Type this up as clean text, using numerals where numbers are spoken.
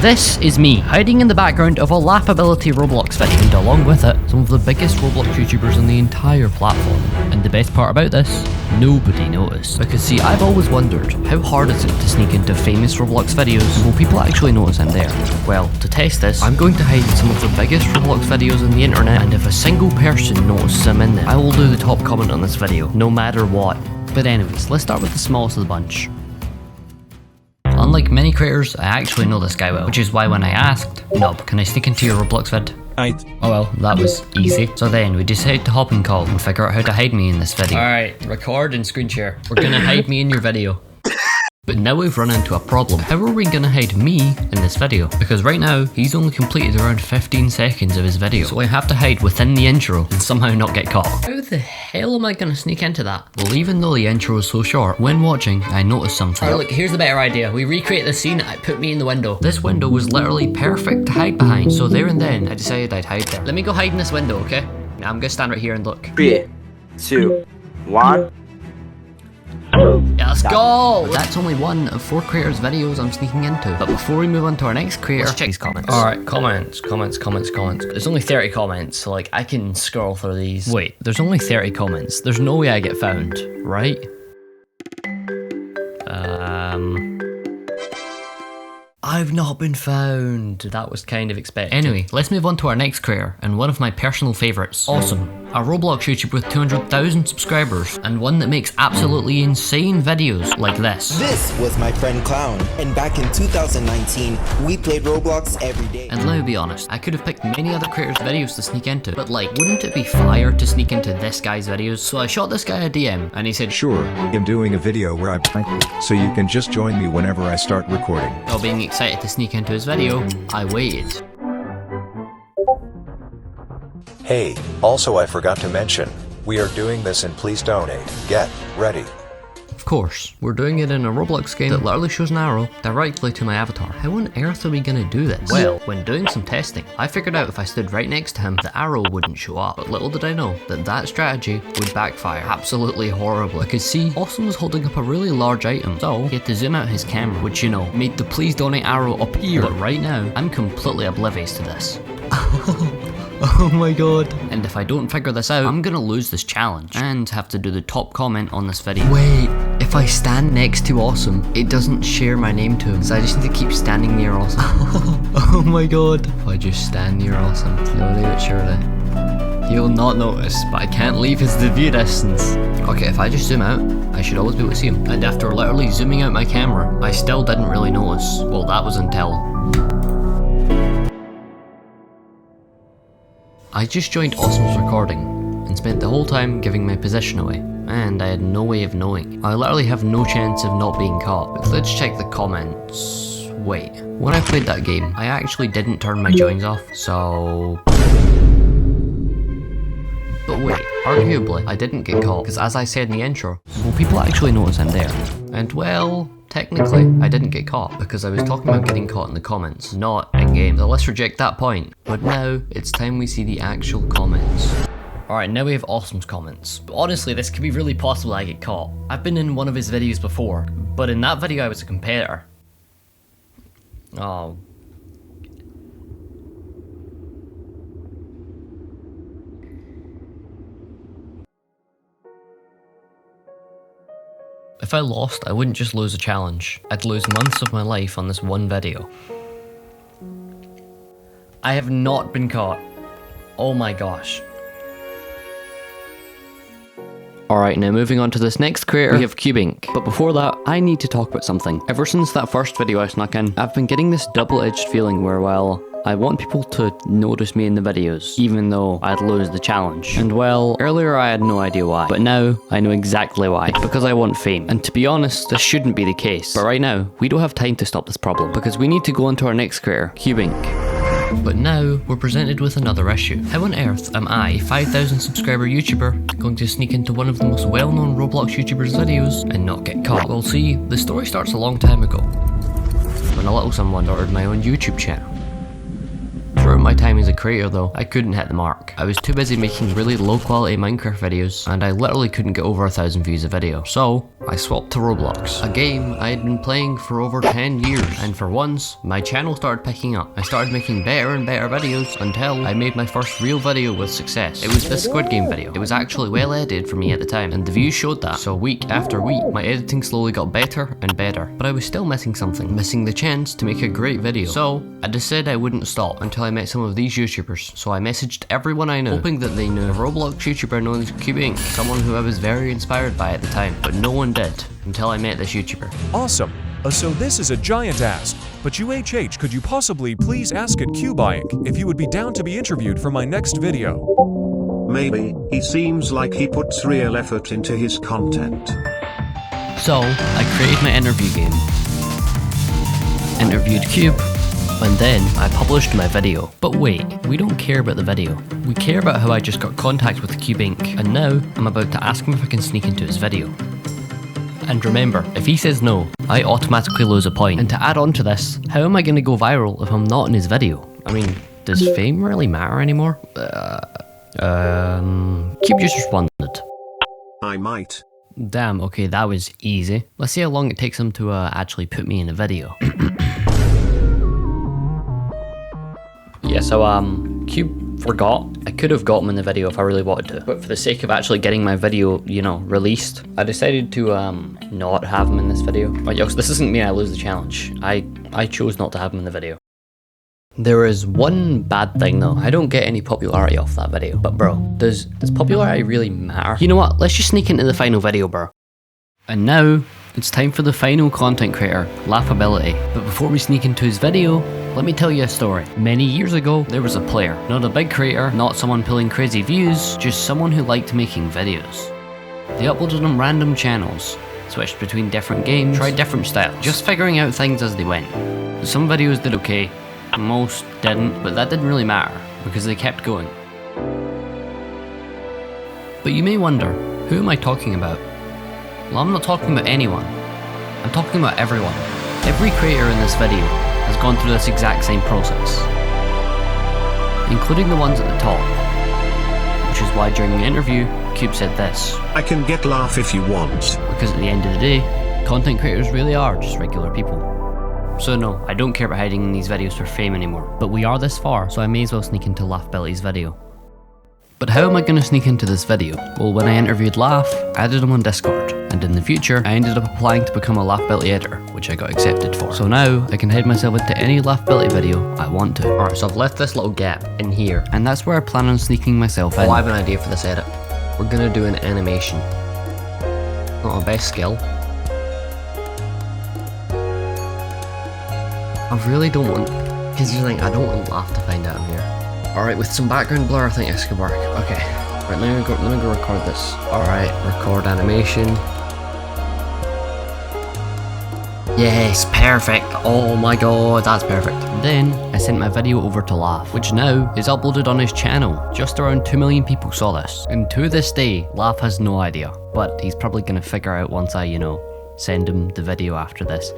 This is me, hiding in the background of a Laughability Roblox video, and along with it, some of the biggest Roblox YouTubers on the entire platform. And the best part about this, nobody noticed. Because see, I've always wondered, how hard is it to sneak into famous Roblox videos? Will people actually notice I'm there? Well, to test this, I'm going to hide some of the biggest Roblox videos on the internet, and if a single person notices I'm in there, I will do the top comment on this video, no matter what. But anyways, let's start with the smallest of the bunch. Unlike many creators, I actually know this guy well, which is why when I asked, Nub, can I sneak into your Roblox vid? Oh well, that was easy. So then we decided to hop in call and figure out how to hide me in this video. Alright, record and screen share. We're gonna hide me in your video. But now we've run into a problem. How are we gonna hide me in this video? Because right now, he's only completed around 15 seconds of his video. So I have to hide within the intro and somehow not get caught. How the hell am I gonna sneak into that? Well, even though the intro is so short, when watching, I noticed something. Alright, look, here's the better idea. We recreate the scene, I put me in the window. This window was literally perfect to hide behind. So there and then, I decided I'd hide there. Let me go hide in this window, okay? Now I'm gonna stand right here and look. 3, 2, 1. Yeah, let's go! That's only one of 4 creators' videos I'm sneaking into. But before we move on to our next creator, let's check these comments. Alright, comments. There's only 30 comments, so like I can scroll through these. Wait, there's only 30 comments. There's no way I get found, right? I've not been found. That was kind of expected. Anyway, let's move on to our next creator, and one of my personal favourites. Awesome. A Roblox YouTuber with 200,000 subscribers, and one that makes absolutely insane videos like this. This was my friend Clown, and back in 2019, we played Roblox every day. And let me be honest, I could have picked many other creators' videos to sneak into, but like, wouldn't it be fire to sneak into this guy's videos? So I shot this guy a DM, and he said, "Sure, I'm doing a video where I prank, so you can just join me whenever I start recording." While being excited to sneak into his video, I waited. Hey, also I forgot to mention, we are doing this and please donate. Get ready. Of course, we're doing it in a Roblox game that literally shows an arrow directly to my avatar. How on earth are we gonna do this? Well, when doing some testing, I figured out if I stood right next to him, the arrow wouldn't show up. But little did I know that that strategy would backfire absolutely horribly. Because see, Awesome was holding up a really large item, so he had to zoom out his camera, which you know, made the please donate arrow appear. But right now, I'm completely oblivious to this. Oh my god. And if I don't figure this out, I'm gonna lose this challenge and have to do the top comment on this video. Wait, if I stand next to Awesome, it doesn't share my name to him, so I just need to keep standing near Awesome. Oh my god. If I just stand near Awesome, slowly but surely, he'll not notice, but I can't leave his view distance. Okay, if I just zoom out, I should always be able to see him. And after literally zooming out my camera, I still didn't really notice. Well, that was until I just joined Awesome's recording and spent the whole time giving my position away, and I had no way of knowing. I literally have no chance of not being caught. But let's check the comments. Wait, when I played that game, I actually didn't turn my joins off, so... But wait, arguably, I didn't get caught, because as I said in the intro, will people actually notice I'm there? And well, technically, I didn't get caught, because I was talking about getting caught in the comments, not in-game. So let's reject that point. But now, it's time we see the actual comments. Alright, now we have Awesome's comments. But honestly, this could be really possible I get caught. I've been in one of his videos before, but in that video I was a competitor. Oh. If I lost, I wouldn't just lose a challenge. I'd lose months of my life on this one video. I have not been caught. Oh my gosh. Alright, now moving on to this next creator, we have cubeinc. But before that, I need to talk about something. Ever since that first video I snuck in, I've been getting this double-edged feeling where, well, I want people to notice me in the videos, even though I'd lose the challenge. And well, earlier I had no idea why, but now I know exactly why. It's because I want fame. And to be honest, this shouldn't be the case. But right now, we don't have time to stop this problem, because we need to go on to our next creator, cubeinc. But now, we're presented with another issue. How on earth am I, 5,000 subscriber YouTuber, going to sneak into one of the most well-known Roblox YouTubers' videos and not get caught? Well see, the story starts a long time ago, when a little someone started my own YouTube channel. Throughout my time as a creator though, I couldn't hit the mark. I was too busy making really low quality Minecraft videos, and I literally couldn't get over 1,000 views a video. So, I swapped to Roblox, a game I had been playing for over 10 years, and for once, my channel started picking up. I started making better and better videos until I made my first real video with success. It was this Squid Game video. It was actually well edited for me at the time, and the views showed that. So week after week, my editing slowly got better and better, but I was still missing something, missing the chance to make a great video. So I decided I wouldn't stop until I met some of these YouTubers. So I messaged everyone I knew, hoping that they knew a Roblox YouTuber known as cubeinc, someone who I was very inspired by at the time, but no one did until I met this YouTuber. Awesome. So this is a giant ask, but UHH, could you possibly please ask at cubeinc if you would be down to be interviewed for my next video? Maybe. He seems like he puts real effort into his content. So I created my interview game, interviewed Cube, and then I published my video. But wait, we don't care about the video. We care about how I just got contact with cubeinc, and now I'm about to ask him if I can sneak into his video. And remember, if he says no, I automatically lose a point. And to add on to this, how am I going to go viral if I'm not in his video? I mean, does fame really matter anymore? Cube just responded. I might. Damn, okay, that was easy. Let's see how long it takes him to actually put me in a video. Yeah, so Cube forgot. I could have got him in the video if I really wanted to, but for the sake of actually getting my video, you know, released, I decided to not have him in this video. Right, yo, so this isn't me, I lose the challenge. I chose not to have him in the video. There is one bad thing though, I don't get any popularity off that video. But bro, does popularity really matter? You know what, let's just sneak into the final video, bro. And now, it's time for the final content creator, Laughability. But before we sneak into his video, let me tell you a story. Many years ago, there was a player. Not a big creator, not someone pulling crazy views, just someone who liked making videos. They uploaded on random channels, switched between different games, tried different styles, just figuring out things as they went. Some videos did okay, most didn't, but that didn't really matter, because they kept going. But you may wonder, who am I talking about? Well, I'm not talking about anyone. I'm talking about everyone. Every creator in this video has gone through this exact same process, including the ones at the top. Which is why during the interview, Cube said this. I can get laugh if you want. Because at the end of the day, content creators really are just regular people. So no, I don't care about hiding in these videos for fame anymore. But we are this far, so I may as well sneak into Laughability's video. But how am I going to sneak into this video? Well, when I interviewed Laugh, I added him on Discord. And in the future, I ended up applying to become a Laughability editor, which I got accepted for. So now, I can hide myself into any Laughability video I want to. Alright, so I've left this little gap in here, and that's where I plan on sneaking myself in. Oh, I have an idea for this edit. We're going to do an animation. Not my best skill. I really don't want, because you're like, I don't want Laugh to find out I'm here. Alright, with some background blur, I think this could work. Okay. Right, let me go record this. Alright, record animation. Yes, perfect. Oh my god, that's perfect. Then, I sent my video over to Laugh, which now is uploaded on his channel. Just around 2 million people saw this. And to this day, Laugh has no idea. But he's probably gonna figure out once I, you know, send him the video after this.